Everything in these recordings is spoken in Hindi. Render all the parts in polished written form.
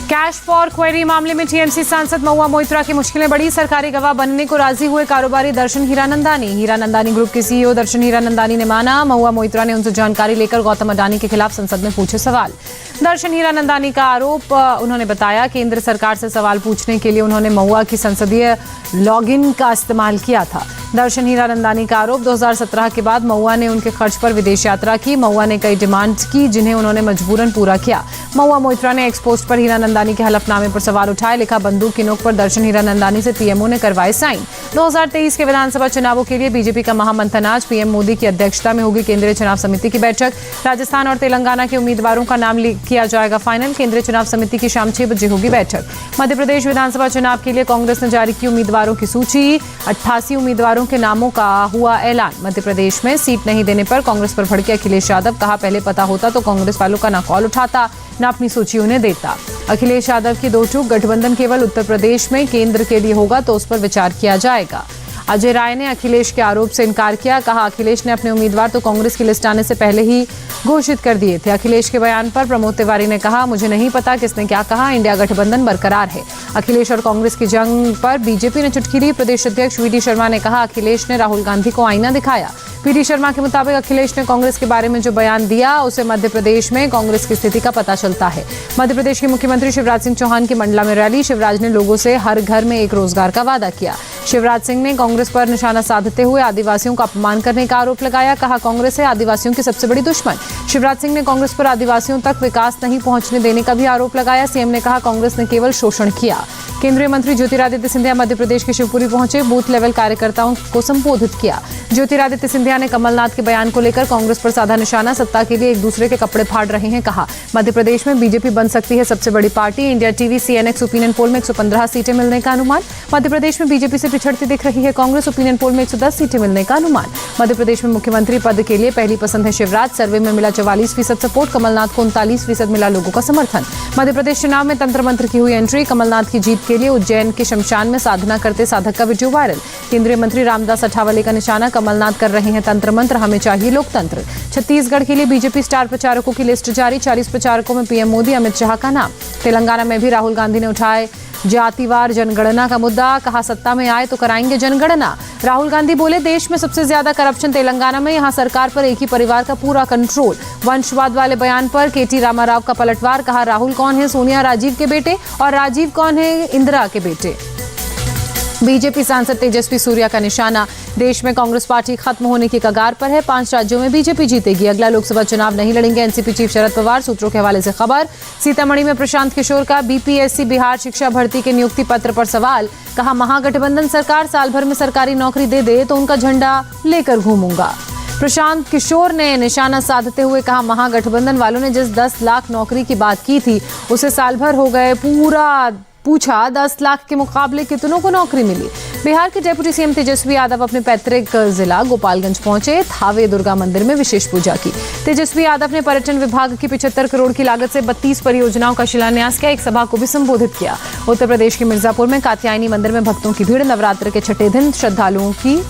कैश फॉर क्वेरी मामले में टीएमसी सांसद महुआ मोइत्रा की मुश्किलें बढ़ी। सरकारी गवाह बनने को राजी हुए कारोबारी दर्शन हीरानंदानी ग्रुप के सीईओ दर्शन हीरानंदानी ने माना। महुआ मोइत्रा ने उनसे जानकारी लेकर गौतम अडानी के खिलाफ संसद में पूछे सवाल। दर्शन हीरानंदानी का आरोप, उन्होंने बताया केंद्र सरकार से सवाल पूछने के लिए उन्होंने महुआ की संसदीय लॉगिन का इस्तेमाल किया था। दर्शन हीरानंदानी का आरोप, 2017 के बाद महुआ ने उनके खर्च पर विदेश यात्रा की। महुआ ने कई डिमांड्स की जिन्हें उन्होंने मजबूरन पूरा किया। महुआ मोइत्रा ने एक्सपोस्ट पर हीरानंदानी के हलफनामे पर सवाल उठाए। लिखा, बंदूक की नोक पर दर्शन हीरानंदानी से पीएमओ ने करवाए साइन। 2023 के विधानसभा चुनावों के लिए बीजेपी का महामंथन आज। पीएम मोदी की अध्यक्षता में होगी केंद्रीय चुनाव समिति की बैठक। राजस्थान और तेलंगाना के उम्मीदवारों का नाम किया जाएगा फाइनल। केंद्रीय चुनाव समिति की शाम 6 बजे होगी बैठक। मध्य प्रदेश विधानसभा चुनाव के लिए कांग्रेस ने जारी की उम्मीदवारों की सूची। 88 उम्मीदवारों के नामों का हुआ ऐलान। मध्य प्रदेश में सीट नहीं देने पर कांग्रेस पर भड़के अखिलेश यादव। कहा, पहले पता होता तो कांग्रेस वालों का ना कॉल उठाता ना अपनी सूची उन्हें देता। अखिलेश यादव की दो टूक, गठबंधन केवल उत्तर प्रदेश में केंद्र के लिए होगा तो उस पर विचार किया जाएगा। अजय राय ने अखिलेश के आरोप से इनकार किया। कहा, अखिलेश ने अपने उम्मीदवार तो कांग्रेस की लिस्ट आने से पहले ही घोषित कर दिए थे। अखिलेश के बयान पर प्रमोद तिवारी ने कहा, मुझे नहीं पता किसने क्या कहा, इंडिया गठबंधन बरकरार है। अखिलेश और कांग्रेस की जंग पर बीजेपी ने चुटकी ली। प्रदेश अध्यक्ष वीडी शर्मा ने कहा, अखिलेश ने राहुल गांधी को आईना दिखाया। वीडी शर्मा के मुताबिक अखिलेश ने कांग्रेस के बारे में जो बयान दिया उसे मध्य प्रदेश में कांग्रेस की स्थिति का पता चलता है। मध्य प्रदेश के मुख्यमंत्री शिवराज सिंह चौहान की मंडला में रैली। शिवराज ने लोगों से हर घर में एक रोजगार का वादा किया। शिवराज सिंह ने कांग्रेस पर निशाना साधते हुए आदिवासियों का अपमान करने का आरोप लगाया। कहा, कांग्रेस है आदिवासियों की सबसे बड़ी दुश्मन। शिवराज सिंह ने कांग्रेस पर आदिवासियों तक विकास नहीं पहुंचने देने का भी आरोप लगाया। सीएम ने कहा, कांग्रेस ने केवल शोषण किया। केंद्रीय मंत्री ज्योतिरादित्य सिंधिया मध्य प्रदेश के शिवपुरी पहुंचे। बूथ लेवल कार्यकर्ताओं को संबोधित किया। ज्योतिरादित्य सिंधिया ने कमलनाथ के बयान को लेकर कांग्रेस पर साधा निशाना। सत्ता के लिए एक दूसरे के कपड़े फाड़ रहे हैं। कहा, मध्य प्रदेश में बीजेपी बन सकती है सबसे बड़ी party. India TV CNX opinion poll में 115 सीटें मिलने का अनुमान। मध्य प्रदेश में बीजेपी से पिछड़ती दिख रही है कांग्रेस। ओपिनियन पोल में 110 सीटें मिलने का अनुमान। मध्य प्रदेश में मुख्यमंत्री पद के लिए पहली पसंद है शिवराज। सर्वे में मिला 44% सपोर्ट। कमलनाथ को 39% मिला लोगों का समर्थन। मध्य प्रदेश चुनाव में तंत्र मंत्र की हुई एंट्री। कमलनाथ की जीत के लिए उज्जैन के शमशान में साधना करते साधक का वीडियो वायरल। केंद्रीय मंत्री रामदास अठावले का निशाना। कमलनाथ कर रहे हैं तंत्र मंत्र, हमें चाहिए लोकतंत्र। छत्तीसगढ़ के लिए बीजेपी स्टार प्रचारकों की लिस्ट जारी। 40 प्रचारकों में पीएम मोदी, अमित शाह का नाम। तेलंगाना में भी राहुल गांधी ने उठाए जातिवार जनगणना का मुद्दा। कहा, सत्ता में आए तो कराएंगे जनगणना। राहुल गांधी बोले, देश में सबसे ज्यादा करप्शन तेलंगाना में, यहां सरकार पर एक ही परिवार का पूरा कंट्रोल। वंशवाद वाले बयान पर केटी रामाराव का पलटवार। कहा, राहुल कौन है सोनिया राजीव के बेटे और राजीव कौन है इंदिरा के बेटे। बीजेपी सांसद तेजस्वी सूर्या का निशाना। देश में कांग्रेस पार्टी खत्म होने की कगार पर है। 5 राज्यों में बीजेपी जीतेगी। अगला लोकसभा चुनाव नहीं लड़ेंगे एनसीपी चीफ शरद पवार। सूत्रों के हवाले से खबर। सीतामढ़ी में प्रशांत किशोर का बीपीएससी बिहार शिक्षा भर्ती के नियुक्ति पत्र पर सवाल। कहा, महागठबंधन सरकार साल भर में सरकारी नौकरी दे तो उनका झंडा लेकर घूमूंगा। प्रशांत किशोर ने निशाना साधते हुए कहा, महागठबंधन वालों ने जिस 10 लाख नौकरी की बात की थी उसे साल भर हो गए पूछा 10 लाख के मुकाबले कितनों को नौकरी मिली। बिहार के डेप्यूटी सीएम तेजस्वी यादव अपने पैतृक जिला गोपालगंज पहुंचे। थावे दुर्गा मंदिर में विशेष पूजा की। तेजस्वी यादव ने पर्यटन विभाग की 75 करोड़ की लागत से 32 परियोजनाओं का शिलान्यास किया। एक सभा को भी संबोधित किया। उत्तर प्रदेश के मिर्जापुर में कात्यायनी मंदिर में भक्तों की भीड़। नवरात्र के छठे दिन श्रद्धालुओं की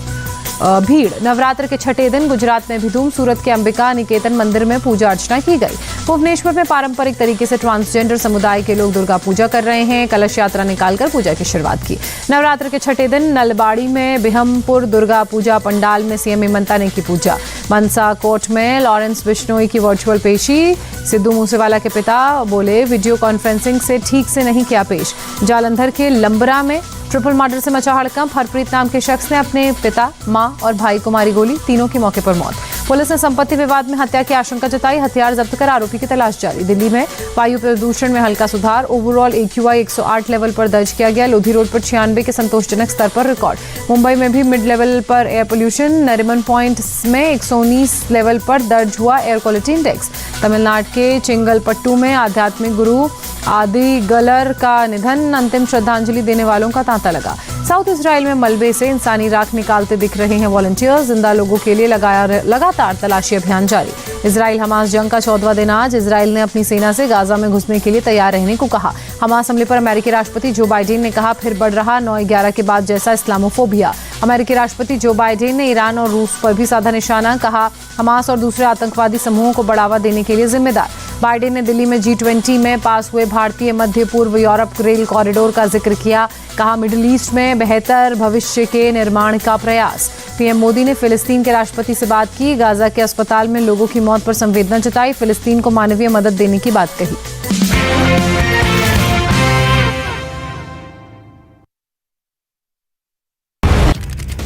भीड़। नवरात्र के छठे दिन गुजरात में भी धूम। सूरत के अंबिका निकेतन मंदिर में पूजा अर्चना की गई। भुवनेश्वर में पारंपरिक तरीके से ट्रांसजेंडर समुदाय के लोग दुर्गा पूजा कर रहे हैं। कलश यात्रा निकालकर पूजा की शुरुआत की। नवरात्र के छठे दिन नलबाड़ी में बिहमपुर दुर्गा पूजा पंडाल में सीएम ममता ने की पूजा। मनसा कोर्ट में लॉरेंस बिश्नोई की वर्चुअल पेशी। सिद्धू मूसेवाला के पिता बोले, वीडियो कॉन्फ्रेंसिंग से ठीक से नहीं किया पेश। जालंधर के लंबरा में ट्रिपल मर्डर से मचा हड़कंप। हरप्रीत नाम के शख्स ने अपने पिता, मां और भाई को मारी गोली। तीनों की मौके पर मौत। पुलिस ने संपत्ति विवाद में हत्या की आशंका जताई। हथियार जब्त कर आरोपी की तलाश जारी। दिल्ली में वायु प्रदूषण में हल्का सुधार। ओवरऑल AQI 108 लेवल पर दर्ज किया गया। लोधी रोड पर 96 के संतोषजनक स्तर पर रिकॉर्ड। मुंबई में भी मिड लेवल पर एयर पोल्यूशन। नरिमन पॉइंट में 119 लेवल पर दर्ज हुआ एयर क्वालिटी इंडेक्स। तमिलनाडु के चिंगलपट्टू में आध्यात्मिक गुरु आदि गलर का निधन। अंतिम श्रद्धांजलि देने वालों का तांता लगा। साउथ इजराइल में मलबे से इंसानी राख निकालते दिख रहे हैं वॉलंटियर्स। जिंदा लोगों के लिए लगातार तलाशी अभियान जारी। इजराइल हमास जंग का 14वां दिन आज। इजराइल ने अपनी सेना से गाजा में घुसने के लिए तैयार रहने को कहा। हमास हमले पर अमेरिकी राष्ट्रपति जो बाइडेन ने कहा, फिर बढ़ रहा 9/11 के बाद जैसा इस्लामोफोबिया। अमेरिकी राष्ट्रपति जो बाइडेन ने ईरान और रूस पर भी साधा निशाना। कहा, हमास और दूसरे आतंकवादी समूहों को बढ़ावा देने के लिए जिम्मेदार। बाइडेन ने दिल्ली में G20 में पास हुए भारतीय मध्य पूर्व यूरोप रेल कॉरिडोर का जिक्र किया। कहा, मिडिल ईस्ट में बेहतर भविष्य के निर्माण का प्रयास। पीएम मोदी ने फिलिस्तीन के राष्ट्रपति से बात की। गाजा के अस्पताल में लोगों की मौत पर संवेदना जताई। फिलिस्तीन को मानवीय मदद देने की बात कही।